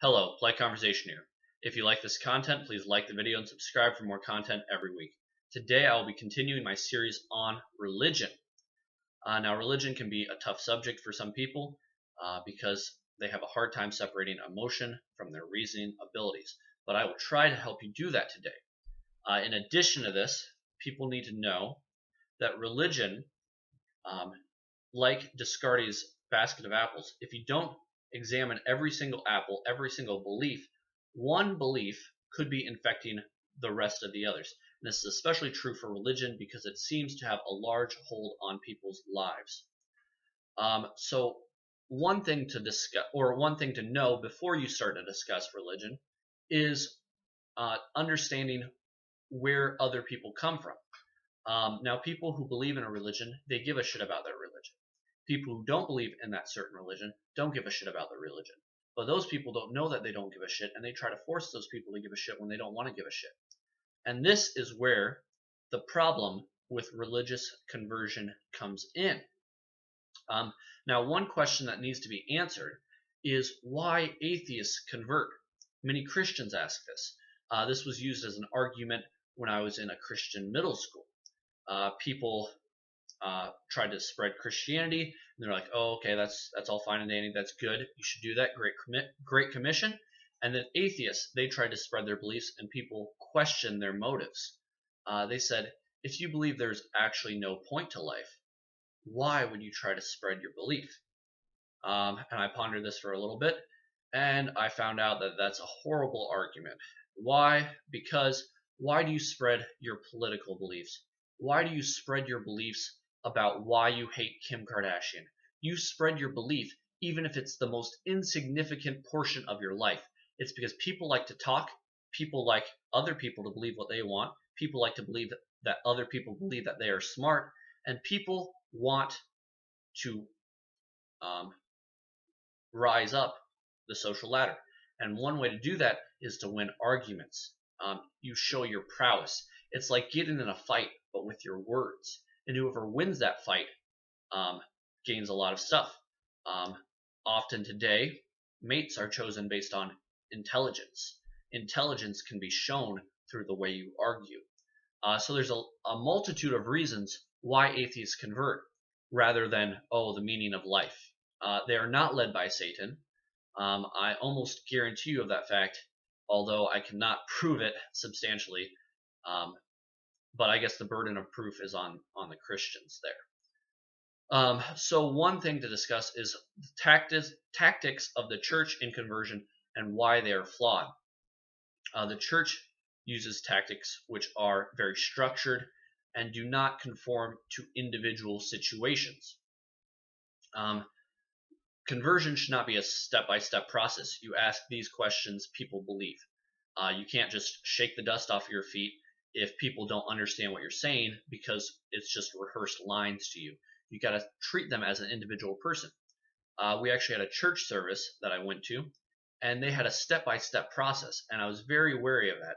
Hello, Polite Conversation here. If you like this content, please like the video and subscribe for more content every week. Today I will be continuing my series on religion. Now, religion can be a tough subject for some people because they have a hard time separating emotion from their reasoning abilities. But I will try to help you do that today. In addition to this, people need to know that religion, um, like Descartes' basket of apples, if you don't examine every single apple, every single belief, one belief could be infecting the rest of the others. And this is especially true for religion because it seems to have a large hold on people's lives. So one thing to discuss, or one thing to know before you start to discuss religion, is understanding where other people come from. Now, people who believe in a religion, they give a shit about their religion. People who don't believe in that certain religion don't give a shit about their religion. But those people don't know that they don't give a shit, and they try to force those people to give a shit when they don't want to give a shit. And this is where the problem with religious conversion comes in. Now, one question that needs to be answered is why atheists convert. Many Christians ask this. This was used as an argument when I was in a Christian middle school. People tried to spread Christianity, and they're like, "Oh, okay, that's all fine and dandy. That's good. You should do that. Great commission." And then atheists, they tried to spread their beliefs, and people questioned their motives. They said, "If you believe there's actually no point to life, why would you try to spread your belief?" And I pondered this for a little bit, and I found out that that's a horrible argument. Why? Because why do you spread your political beliefs? Why do you spread your beliefs about why you hate Kim Kardashian? You spread your belief even if it's the most insignificant portion of your life. It's because people like to talk, people like other people to believe what they want, people like to believe that other people believe that they are smart, and people want to rise up the social ladder. And one way to do that is to win arguments. You show your prowess. It's like getting in a fight, but with your words. And whoever wins that fight gains a lot of stuff. Often today, mates are chosen based on intelligence. Intelligence can be shown through the way you argue. So there's a multitude of reasons why atheists convert rather than, oh, the meaning of life. They are not led by Satan. I almost guarantee you of that fact, although I cannot prove it substantially. But I guess the burden of proof is on the Christians there. So one thing to discuss is the tactics of the church in conversion and why they are flawed. The church uses tactics which are very structured and do not conform to individual situations. Conversion should not be a step-by-step process. You ask these questions, people believe. You can't just shake the dust off your feet if people don't understand what you're saying because it's just rehearsed lines to you. You got to treat them as an individual person. We actually had a church service that I went to, and they had a step-by-step process, and I was very wary of that.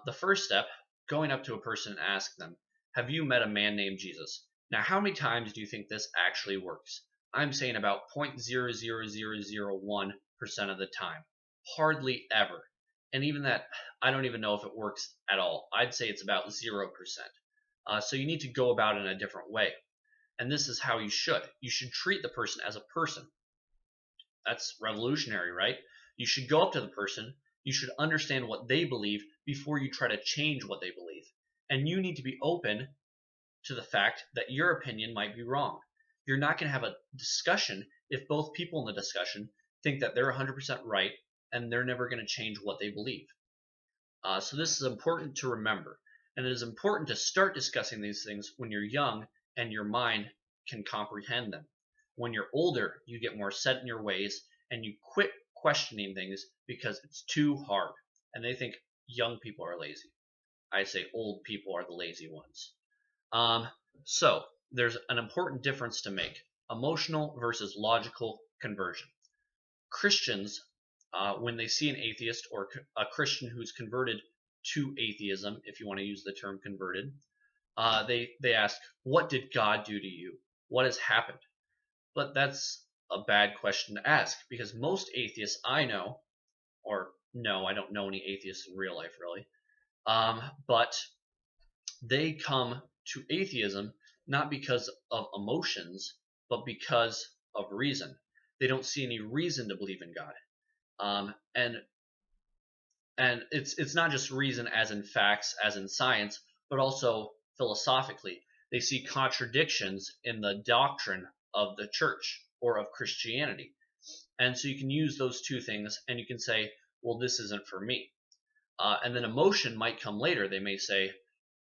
The first step, going up to a person and asking them, "Have you met a man named Jesus?" Now, how many times do you think this actually works? I'm saying about 0.00001% of the time. Hardly ever. And even that, I don't even know if it works at all. I'd say it's about 0%. So you need to go about it in a different way. And this is how you should. You should treat the person as a person. That's revolutionary, right? You should go up to the person. You should understand what they believe before you try to change what they believe. And you need to be open to the fact that your opinion might be wrong. You're not going to have a discussion if both people in the discussion think that they're 100% right and they're never going to change what they believe. So this is important to remember. And it is important to start discussing these things when you're young and your mind can comprehend them. When you're older, you get more set in your ways and you quit questioning things because it's too hard. And they think young people are lazy. I say old people are the lazy ones. So there's an important difference to make: emotional versus logical conversion. Christians, when they see an atheist or a Christian who's converted to atheism, if you want to use the term converted, they ask, "What did God do to you? What has happened?" But that's a bad question to ask because most atheists I know or no, I don't know any atheists in real life really. But they come to atheism not because of emotions, but because of reason. They don't see any reason to believe in God. And it's not just reason as in facts, as in science, but also philosophically. They see contradictions in the doctrine of the church or of Christianity. And so you can use those two things and you can say, well, this isn't for me. And then emotion might come later. They may say,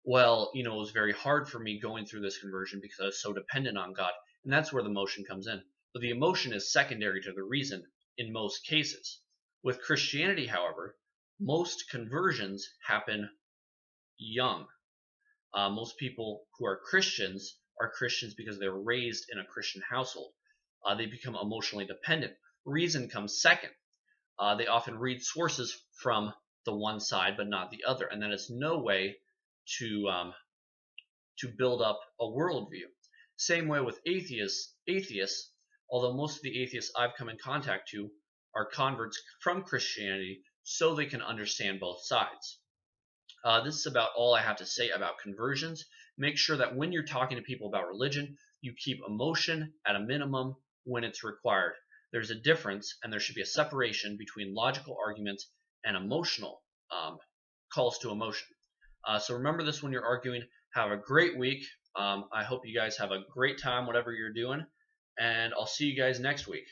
well, it was very hard for me going through this conversion because I was so dependent on God. And that's where the emotion comes in. But the emotion is secondary to the reason in most cases. With Christianity, however, most conversions happen young. Most people who are Christians because they're raised in a Christian household. They become emotionally dependent. Reason comes second. They often read sources from the one side but not the other, and that is no way to build up a worldview. Same way with atheists, although most of the atheists I've come in contact to are converts from Christianity so they can understand both sides. This is about all I have to say about conversions. Make sure that when you're talking to people about religion, you keep emotion at a minimum when it's required. There's a difference, and there should be a separation between logical arguments and emotional calls to emotion. So remember this when you're arguing. Have a great week. I hope you guys have a great time, whatever you're doing, and I'll see you guys next week.